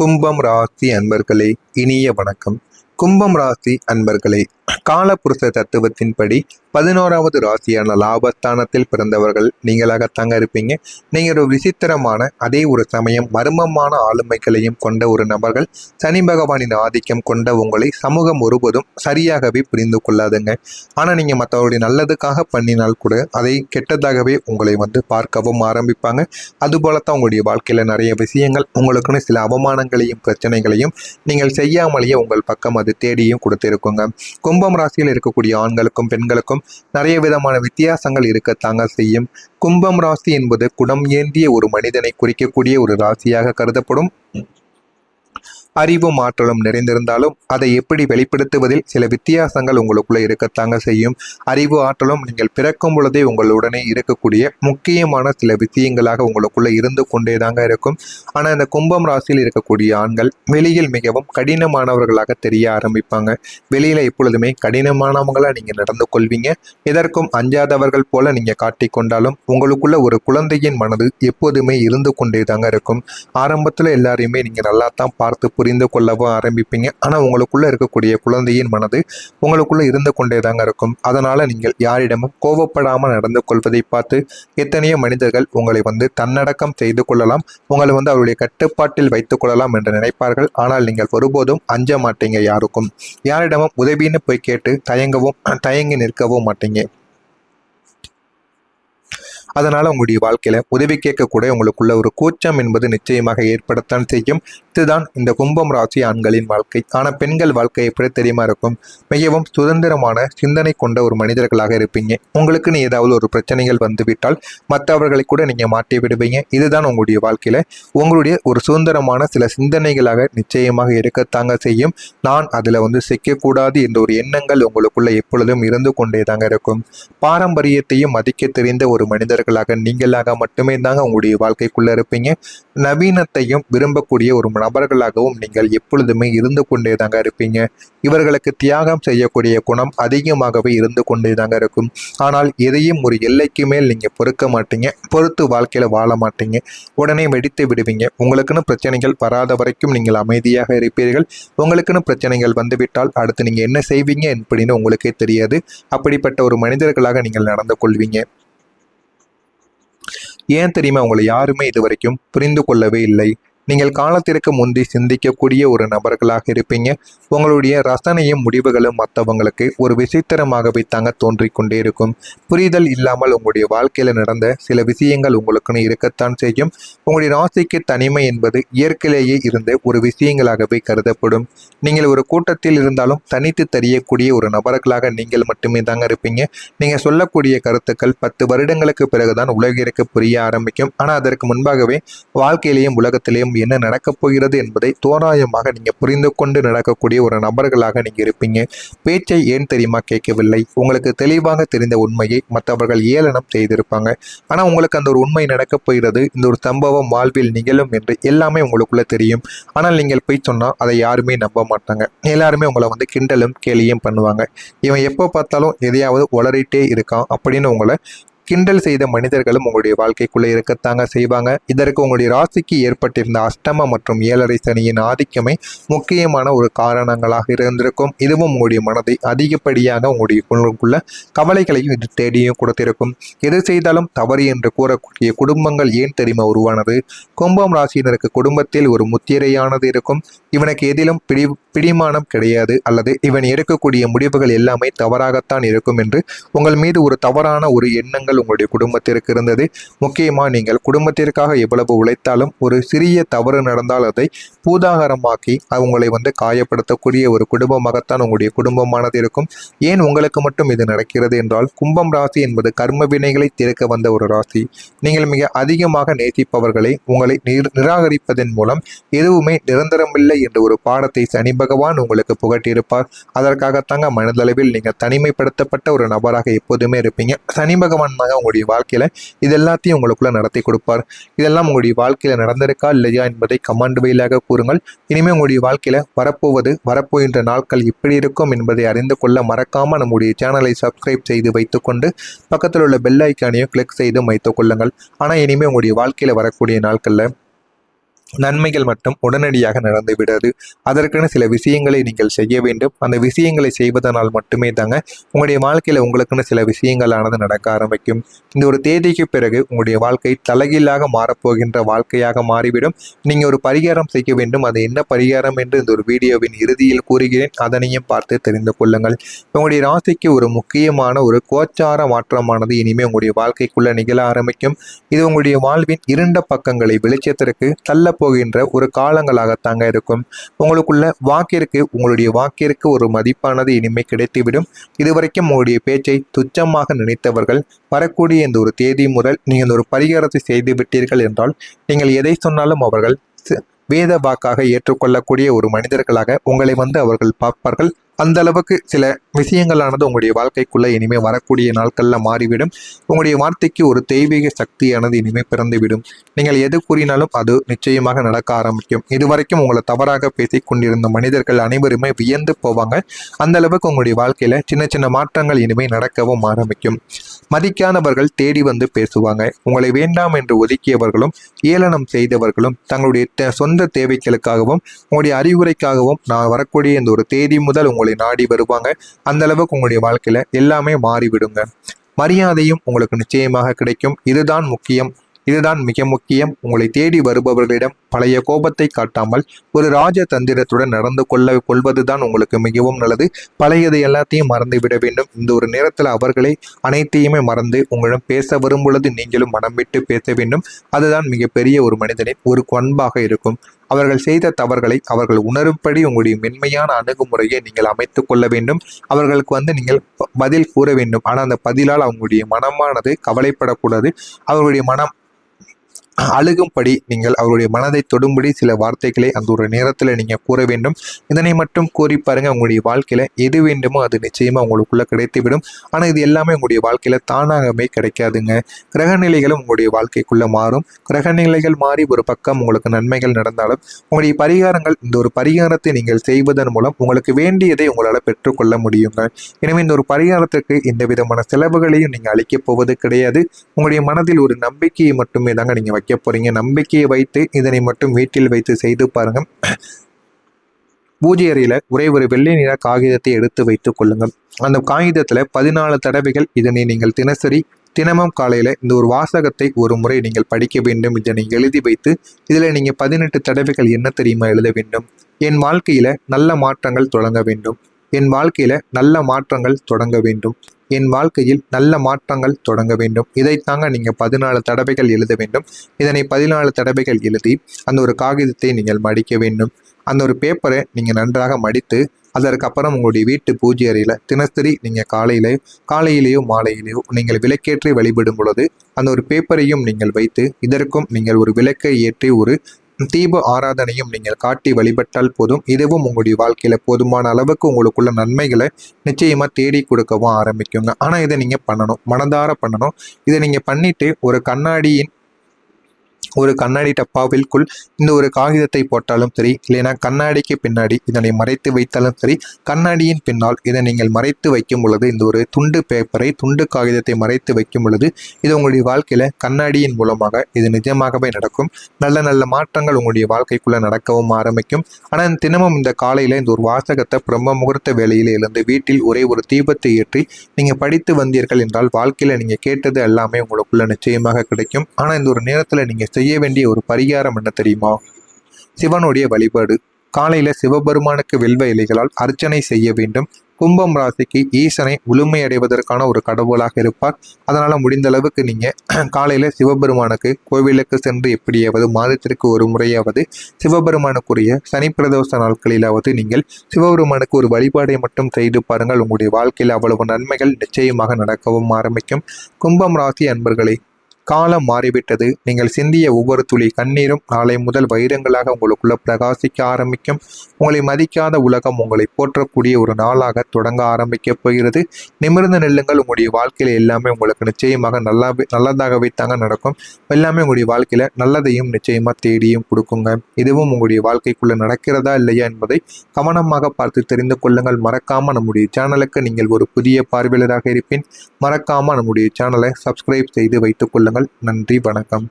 கும்பம் ராசி அன்பர்களே, இனிய வணக்கம். கும்பம் ராசி அன்பர்களே, காலபுருஷ தத்துவத்தின்படி 11வது ராசியான லாபஸ்தானத்தில் பிறந்தவர்கள் நீங்களாகத்தாங்க இருப்பீங்க. நீங்கள் ஒரு விசித்திரமான அதே ஒரு சமயம் மர்மமான ஆளுமைகளையும் கொண்ட ஒரு நபர்கள். சனி பகவானின் ஆதிக்கம் கொண்ட உங்களை சமூகம் ஒருபோதும் சரியாகவே புரிந்து கொள்ளாதுங்க. ஆனால் நீங்கள் மற்றவருடைய நல்லதுக்காக பண்ணினால் கூட அதை கெட்டதாகவே உங்களை பார்க்கவும் ஆரம்பிப்பாங்க. அதுபோலத்தான் உங்களுடைய வாழ்க்கையில் நிறைய விஷயங்கள் உங்களுக்குன்னு சில அவமானங்களையும் பிரச்சனைகளையும் நீங்கள் செய்யாமலேயே உங்கள் பக்கம் அது தேடியும் கொடுத்திருக்குங்க. கும்பம் ராசியில் இருக்கக்கூடிய ஆண்களுக்கும் பெண்களுக்கும் நிறைய விதமான வித்தியாசங்கள் இருக்கத்தாங்க செய்யும். கும்பம் ராசி என்பது குடம் ஏந்திய ஒரு மனிதனை குறிக்கக்கூடிய ஒரு ராசியாக கருதப்படும். அறிவும் ஆற்றலும் நிறைந்திருந்தாலும் அதை எப்படி வெளிப்படுத்துவதில் சில வித்தியாசங்கள் உங்களுக்குள்ள இருக்கத்தாங்க செய்யும். அறிவு ஆற்றலும் நீங்கள் பிறக்கும் பொழுதே உங்களுடனே இருக்கக்கூடிய முக்கியமான சில விஷயங்களாக உங்களுக்குள்ள இருந்து கொண்டே தாங்க இருக்கும். ஆனால் இந்த கும்பம் ராசியில் இருக்கக்கூடிய ஆண்கள் வெளியில் மிகவும் கடினமானவர்களாக தெரிய ஆரம்பிப்பாங்க. வெளியில எப்பொழுதுமே கடினமானவங்களா நீங்க நடந்து கொள்வீங்க. எதற்கும் அஞ்சாதவர்கள் போல நீங்க காட்டிக்கொண்டாலும் உங்களுக்குள்ள ஒரு குழந்தையின் மனது எப்போதுமே இருந்து கொண்டே தாங்க இருக்கும். ஆரம்பத்துல எல்லாரையுமே நீங்க நல்லா தான் பார்த்து புரிந்து கொள்ளவும் ஆரம்பிப்பீங்க. ஆனால் உங்களுக்குள்ள இருக்கக்கூடிய குழந்தையின் மனது உங்களுக்குள்ள இருந்து கொண்டே தாங்க இருக்கும். அதனால நீங்கள் யாரிடமும் கோபப்படாமல் நடந்து கொள்வதை பார்த்து எத்தனையோ மனிதர்கள் உங்களை தன்னடக்கம் செய்து கொள்ளலாம், உங்களை அவருடைய கட்டுப்பாட்டில் வைத்துக் கொள்ளலாம் என்று நினைப்பார்கள். ஆனால் நீங்கள் ஒருபோதும் அஞ்ச மாட்டீங்க. யாருக்கும் யாரிடமும் உதவின்னு போய் கேட்டு தயங்கி நிற்கவும் மாட்டீங்க. அதனால உங்களுடைய வாழ்க்கையில உதவி கேட்கக்கூட உங்களுக்குள்ள ஒரு கூச்சம் என்பது நிச்சயமாக ஏற்படத்தான் செய்யும். இதுதான் இந்த கும்பம் ராசி ஆண்களின் வாழ்க்கை. ஆனால் பெண்கள் வாழ்க்கை எப்படி தெரியுமா இருக்கும்? மிகவும் சுதந்திரமான சிந்தனை கொண்ட ஒரு மனிதர்களாக இருப்பீங்க. உங்களுக்குன்னு ஏதாவது ஒரு பிரச்சனைகள் வந்துவிட்டால் மற்றவர்களை கூட நீங்க மாட்டி விடுவீங்க. இதுதான் உங்களுடைய வாழ்க்கையில உங்களுடைய ஒரு சுதந்திரமான சில சிந்தனைகளாக நிச்சயமாக இருக்கத்தாங்க செய்யும். நான் அதுல சிக்கக்கூடாது என்ற ஒரு எண்ணங்கள் உங்களுக்குள்ள எப்பொழுதும் இருந்து கொண்டே தாங்க இருக்கும். பாரம்பரியத்தையும் மதிக்க தெரிந்த ஒரு மனிதர்களாக நீங்களாக மட்டுமே தாங்க உங்களுடைய வாழ்க்கைக்குள்ள இருப்பீங்க. நவீனத்தையும் விரும்பக்கூடிய ஒரு நபர்களாகவும் நீங்கள் எப்பொழுதுமே இருந்து கொண்டே தாங்க இருப்பீங்க. இவர்களுக்கு தியாகம் செய்யக்கூடிய குணம் அதிகமாகவே இருந்து கொண்டே தாங்க இருக்கும். ஆனால் எதையும் ஒரு எல்லைக்கு மேல் நீங்க பொறுக்க மாட்டீங்க, பொறுத்து வாழ்க்கையில வாழ மாட்டீங்க. உடனே வெடித்து விடுவீங்க. உங்களுக்குன்னு பிரச்சனைகள் வராத வரைக்கும் நீங்கள் அமைதியாக இருப்பீர்கள். உங்களுக்குன்னு பிரச்சனைகள் வந்துவிட்டால் அடுத்து நீங்க என்ன செய்வீங்க அப்படின்னு உங்களுக்கே தெரியாது. அப்படிப்பட்ட ஒரு மனிதர்களாக நீங்கள் நடந்து கொள்வீங்க. ஏன் தெரியுமா? உங்களை யாருமே இதுவரைக்கும் புரிந்து கொள்ளவே இல்லை. நீங்கள் காலத்திற்கு முந்தி சிந்திக்கக்கூடிய ஒரு நபர்களாக இருப்பீங்க. உங்களுடைய ரசனையும் முடிவுகளும் மற்றவங்களுக்கு ஒரு விசித்திரமாகவே தாங்க தோன்றிக்கொண்டே இருக்கும். புரிதல் இல்லாமல் உங்களுடைய வாழ்க்கையில நடந்த சில விஷயங்கள் உங்களுக்குன்னு இருக்கத்தான் செய்யும். உங்களுடைய ராசிக்கு தனிமை என்பது இயற்கையிலேயே இருந்த ஒரு விஷயங்களாகவே கருதப்படும். நீங்கள் ஒரு கூட்டத்தில் இருந்தாலும் தனித்து தெரியக்கூடிய ஒரு நபர்களாக நீங்கள் மட்டுமே தாங்க இருப்பீங்க. நீங்க சொல்லக்கூடிய கருத்துக்கள் 10 வருடங்களுக்கு பிறகுதான் உலகிற்கு புரிய ஆரம்பிக்கும். ஆனால் அதற்கு முன்பாகவே வாழ்க்கையிலேயும் உலகத்திலேயும் என்ன நடக்கப் போகிறது என்பதை தோராயமாக நீங்க புரிந்து கொண்டு நடக்கக்கூடிய ஒரு நபர்களாக நீங்க இருப்பீங்க. பேச்சை ஏன் தெரியுமா கேட்கவில்லை? உங்களுக்கு தெளிவாக தெரிந்த உண்மையை மற்றவர்கள் ஏளனம் செய்திருப்பாங்க. ஆனா உங்களுக்கு அந்த ஒரு உண்மை நடக்கப் போகிறது, இந்த ஒரு சம்பவம் வாழ்வில் நிகழும் என்று எல்லாமே உங்களுக்குள்ள தெரியும். ஆனால் நீங்கள் போய் சொன்னா அதை யாருமே நம்ப மாட்டாங்க. எல்லாருமே உங்களை கிண்டலும் கேலியும் பண்ணுவாங்க. இவன் எப்போ பார்த்தாலும் எதையாவது உளறிட்டே இருக்கான் அப்படின்னு உங்களை கிண்டல் செய்த மனிதர்களும் உங்களுடைய வாழ்க்கைக்குள்ளே இருக்கத்தாங்க செய்வாங்க. இதற்கு உங்களுடைய ராசிக்கு ஏற்பட்டிருந்த அஷ்டம மற்றும் 7.5 சனியின் ஆதிக்கமே முக்கியமான ஒரு காரணங்களாக இருந்திருக்கும். இதுவும் உங்களுடைய மனதை அதிகப்படியாக உங்களுக்குள்ள கவலைகளையும் இது தேடியும் கொடுத்திருக்கும். எது செய்தாலும் தவறு என்று கூறக்கூடிய குடும்பங்கள் ஏன் தெரியுமா உருவானது? கும்பம் ராசியினருக்கு குடும்பத்தில் ஒரு முத்திரையானது இருக்கும். இவனுக்கு எதிலும் பிடிமானம் கிடையாது, அல்லது இவன் எடுக்கக்கூடிய முடிவுகள் எல்லாமே தவறாகத்தான் இருக்கும் என்று உங்கள் மீது ஒரு தவறான ஒரு எண்ணங்கள் உங்களுடைய குடும்பத்திற்கு இருந்தது. முக்கியமாக நீங்கள் குடும்பத்திற்காக எவ்வளவு உழைத்தாலும் ஒரு சிறிய தவறு நடந்தால் அதை பூதாகரமாக்கி அவங்களை காயப்படுத்தக்கூடிய ஒரு குடும்பமாகத்தான் உங்களுடைய குடும்பமானது இருக்கும். ஏன் உங்களுக்கு மட்டும் இது நடக்கிறது என்றால், கும்பம் ராசி என்பது கர்ம வினைகளை தீர்க்க வந்த ஒரு ராசி. நீங்கள் மிக அதிகமாக நேசிப்பவர்களை உங்களை நிராகரிப்பதன் மூலம் எதுவுமே நிரந்தரமில்லை என்ற ஒரு பாடத்தை சனி பகவான் உங்களுக்கு புகட்டியிருப்பார். அதற்காகத்தாங்க மனதளவில் நீங்கள் தனிமைப்படுத்தப்பட்ட ஒரு நபராக எப்போதுமே இருப்பீங்க. சனி பகவான் தாங்க உங்களுடைய வாழ்க்கையில இது எல்லாத்தையும் உங்களுக்குள்ள நடத்தி கொடுப்பார். இதெல்லாம் உங்களுடைய வாழ்க்கையில நடந்திருக்கா இல்லையா என்பதை கமெண்ட் வழியாக கூறுங்கள். இனிமேல் உங்களுடைய வாழ்க்கையில வரப்போகின்ற நாட்கள் எப்படி இருக்கும் என்பதை அறிந்து கொள்ள மறக்காம நம்முடைய சேனலை சப்ஸ்கிரைப் செய்து வைத்துக்கொண்டு பக்கத்தில் உள்ள பெல் ஐக்கானையும் கிளிக் செய்து வைத்துக் கொள்ளுங்கள். ஆனால் இனிமேல் உங்களுடைய வாழ்க்கையில வரக்கூடிய நாட்கள்ல நன்மைகள் மட்டும் உடனடியாக நடந்து விடாது. அதற்கென சில விஷயங்களை நீங்கள் செய்ய வேண்டும். அந்த விஷயங்களை செய்வதனால் மட்டுமே தாங்க உங்களுடைய வாழ்க்கையில் உங்களுக்குன்னு சில விஷயங்களானது நடக்க ஆரம்பிக்கும். இந்த ஒரு தேதிக்கு பிறகு உங்களுடைய வாழ்க்கை தலைகீழாக மாறப்போகின்ற வாழ்க்கையாக மாறிவிடும். நீங்கள் ஒரு பரிகாரம் செய்ய வேண்டும். அது என்ன பரிகாரம் என்று இந்த ஒரு வீடியோவின் இறுதியில் கூறுகிறேன். அதனையும் பார்த்து தெரிந்து கொள்ளுங்கள். உங்களுடைய ராசிக்கு ஒரு முக்கியமான ஒரு கோச்சார மாற்றமானது இனிமேல் உங்களுடைய வாழ்க்கைக்குள்ள நிகழ ஆரம்பிக்கும். இது உங்களுடைய வாழ்வின் இருண்ட பக்கங்களை வெளிச்சத்திற்கு தள்ள போகின்ற ஒரு காலங்களாகத்தாங்க இருக்கும். உங்களுடைய வாக்கிற்கு ஒரு மதிப்பானது இனிமே கிடைத்துவிடும். இதுவரைக்கும் உங்களுடைய பேச்சை துச்சமாக நினைத்தவர்கள் வரக்கூடிய இந்த ஒரு தேதி முதல் நீங்கள் ஒரு பரிகாரத்தை செய்து விட்டீர்கள் என்றால் நீங்கள் எதை சொன்னாலும் அவர்கள் வேத வாக்காக ஏற்றுக்கொள்ளக்கூடிய ஒரு மனிதர்களாக உங்களை அவர்கள் பார்ப்பார்கள். அந்த அளவுக்கு சில விஷயங்களானது உங்களுடைய வாழ்க்கைக்குள்ள இனிமே வரக்கூடிய நாட்கள்ல மாறிவிடும். உங்களுடைய வார்த்தைக்கு ஒரு தெய்வீக சக்தியானது இனிமே பிறந்துவிடும். நீங்கள் எது கூறினாலும் அது நிச்சயமாக நடக்க ஆரம்பிக்கும். இதுவரைக்கும் உங்களை தவறாக பேசிக் கொண்டிருந்த மனிதர்கள் அனைவருமே வியந்து போவாங்க. அந்த அளவுக்கு உங்களுடைய வாழ்க்கையில சின்ன சின்ன மாற்றங்கள் இனிமே நடக்கவும் ஆரம்பிக்கும். மதிக்காதவர்கள் தேடி வந்து பேசுவாங்க. உங்களை வேண்டாம் என்று ஒதுக்கியவர்களும் ஏளனம் செய்தவர்களும் தங்களுடைய சொந்த தேவைகளுக்காகவும் உங்களுடைய அறிவுரைக்காகவும் நான் வரக்கூடிய இந்த ஒரு தேதி முதல் உங்களை நாடி வருவாங்க. அந்த அளவுக்கு உங்களுடைய வாழ்க்கையில எல்லாமே மாறிவிடுங்க. மரியாதையும் உங்களுக்கு நிச்சயமாக கிடைக்கும். இதுதான் மிக முக்கியம். உங்களை தேடி வருபவர்களிடம் பழைய கோபத்தை காட்டாமல் ஒரு ராஜதந்திரத்துடன் நடந்து கொள்வதுதான் உங்களுக்கு மிகவும் நல்லது. பழையதை எல்லாத்தையும் மறந்து விட வேண்டும். இந்த ஒரு நேரத்தில் அவர்களை அனைத்தையுமே மறந்து உங்களிடம் பேச வரும் பொழுது நீங்களும் மனம் விட்டு பேச வேண்டும். அதுதான் மிகப்பெரிய ஒரு மனிதனின் ஒரு பண்பாக இருக்கும். அவர்கள் செய்த தவறுகளை அவர்கள் உணரும்படி உங்களுடைய மென்மையான அணுகுமுறையை நீங்கள் அமைத்துக் கொள்ள வேண்டும். அவர்களுக்கு நீங்கள் பதில் கூற வேண்டும். ஆனால் அந்த பதிலால் அவங்களுடைய மனமானது கவலைப்படக்கூடாது. அவர்களுடைய மனம் அழுகும்படி நீங்கள் அவருடைய மனதை தொடும்படி சில வார்த்தைகளை அந்த ஒரு நேரத்தில் நீங்கள் கூற வேண்டும். இதனை மட்டும் கூறி பாருங்க. உங்களுடைய வாழ்க்கையில எது வேண்டுமோ அது நிச்சயமா உங்களுக்குள்ள கிடைத்துவிடும். ஆனால் இது எல்லாமே உங்களுடைய வாழ்க்கையில தானாகவே கிடைக்காதுங்க. கிரகநிலைகளும் உங்களுடைய வாழ்க்கைக்குள்ள மாறும். கிரகநிலைகள் மாறி ஒரு பக்கம் உங்களுக்கு நன்மைகள் நடந்தாலும் உங்களுடைய பரிகாரங்கள், இந்த ஒரு பரிகாரத்தை நீங்கள் செய்வதன் மூலம் உங்களுக்கு வேண்டியதை உங்களால் பெற்றுக்கொள்ள முடியுங்க. எனவே இந்த ஒரு பரிகாரத்திற்கு எந்த விதமான செலவுகளையும் நீங்கள் அளிக்கப் போவது கிடையாது. உங்களுடைய மனதில் ஒரு நம்பிக்கையை மட்டுமே தாங்க நீங்க வைக்க போறீங்க. நம்பிக்கையை வைத்து இதனை மட்டும் வீட்டில் வைத்து செய்து பாருங்க. பூஜை அறையில ஒரு வெள்ளை நிற காகிதத்தை எடுத்து வைத்துக் கொள்ளுங்கள். அந்த காகிதத்துல 14 தடவைகள் இதனை நீங்கள் தினமும் காலையில இந்த ஒரு வாசகத்தை ஒரு முறை நீங்கள் படிக்க வேண்டும். இதனை எழுதி வைத்து இதுல நீங்க 18 தடவைகள் என்ன தெரியுமா எழுத வேண்டும்? என் வாழ்க்கையில நல்ல மாற்றங்கள் தொடங்க வேண்டும். என் வாழ்க்கையில நல்ல மாற்றங்கள் தொடங்க வேண்டும். என் வாழ்க்கையில் நல்ல மாற்றங்கள் தொடங்க வேண்டும். இதைத்தாங்க நீங்கள் 14 தடவைகள் எழுத வேண்டும். இதனை 14 தடவைகள் எழுதி அந்த ஒரு காகிதத்தை நீங்கள் மடிக்க வேண்டும். அந்த ஒரு பேப்பரை நீங்கள் நன்றாக மடித்து அதற்கப்புறம் உங்களுடைய வீட்டு பூஜை அறையில் தினசரி நீங்கள் காலையிலேயோ மாலையிலேயோ நீங்கள் விளக்கேற்றி வழிபடும் பொழுது அந்த ஒரு பேப்பரையும் நீங்கள் வைத்து இதற்கும் நீங்கள் ஒரு விளக்கை ஏற்றி ஒரு தீப ஆராதனையும் நீங்கள் காட்டி வழிபட்டால் போதும். இதுவும் உங்களுடைய வாழ்க்கையில போதுமான அளவுக்கு உங்களுக்குள்ள நன்மைகளை நிச்சயமா தேடி கொடுக்கவும் ஆரம்பிக்குங்க. ஆனா இதை நீங்க பண்ணணும், மனதார பண்ணணும். இதை நீங்க பண்ணிட்டு ஒரு கண்ணாடி டப்பாவிற்குள் இந்த ஒரு காகிதத்தை போட்டாலும் சரி, இல்லைனா கண்ணாடிக்கு பின்னாடி இதனை மறைத்து வைத்தாலும் சரி, கண்ணாடியின் பின்னால் இதை நீங்கள் மறைத்து வைக்கும் பொழுது, இந்த ஒரு துண்டு காகிதத்தை மறைத்து வைக்கும் பொழுது இது உங்களுடைய வாழ்க்கையில கண்ணாடியின் மூலமாக இது நிஜமாகவே நடக்கும். நல்ல நல்ல மாற்றங்கள் உங்களுடைய வாழ்க்கைக்குள்ள நடக்கவும் ஆரம்பிக்கும். ஆனால் தினமும் இந்த காலையில இந்த ஒரு வாசகத்தை பிரம்ம முகூர்த்த வேலையில எழுந்து வீட்டில் ஒரு தீபத்தை ஏற்றி நீங்க படித்து வந்தீர்கள் என்றால் வாழ்க்கையில நீங்க கேட்டது எல்லாமே உங்களுக்குள்ள நிச்சயமாக கிடைக்கும். ஆனா இந்த ஒரு நேரத்துல நீங்க செய்ய வேண்டிய ஒரு பரிகாரம் என்ன தெரியுமா? சிவனுடைய வழிபாடு. காலையில சிவபெருமானுக்கு வில்வ இலைகளால் அர்ச்சனை செய்ய வேண்டும். கும்பம் ராசிக்கு ஈசனை முழுமையடைவதற்கான ஒரு கடவுளாக இருப்பார். அதனால முடிந்த அளவுக்கு நீங்க காலையில சிவபெருமானுக்கு கோவிலுக்கு சென்று எப்படியாவது மாதத்திற்கு ஒரு முறையாவது சிவபெருமானுக்குரிய சனி பிரதோஷ நாட்களிலாவது நீங்கள் சிவபெருமானுக்கு ஒரு வழிபாடை மட்டும் செய்து பாருங்கள். உங்களுடைய வாழ்க்கையில் அவ்வளவு நன்மைகள் நிச்சயமாக நடக்கவும் ஆரம்பிக்கும். கும்பம் ராசி அன்பர்களே, காலம் மாறிவிட்டது. நீங்கள் சிந்திய ஒவ்வொரு துளி கண்ணீரும் நாளை முதல் வைரங்களாக உங்களுக்குள்ள பிரகாசிக்க ஆரம்பிக்கும். உங்களை மதிக்காத உலகம் உங்களை போற்றக்கூடிய ஒரு நாளாக தொடங்க ஆரம்பிக்க போகிறது. நிமிர்ந்து நெல்லுங்கள். உங்களுடைய வாழ்க்கையில எல்லாமே உங்களுக்கு நிச்சயமாக நல்லதாகவே தாங்க நடக்கும். எல்லாமே உங்களுடைய வாழ்க்கையில நல்லதையும் நிச்சயமா தேடியும் கொடுக்குங்க. இதுவும் உங்களுடைய வாழ்க்கைக்குள்ள நடக்கிறதா இல்லையா என்பதை கவனமாக பார்த்து தெரிந்து கொள்ளுங்கள். மறக்காம நம்முடைய சேனலுக்கு நீங்கள் ஒரு புதிய பார்வையாளராக இருப்பேன். மறக்காம நம்முடைய சேனலை சப்ஸ்கிரைப் செய்து வைத்துக் கொள்ளுங்கள். நன்றி, வணக்கம்.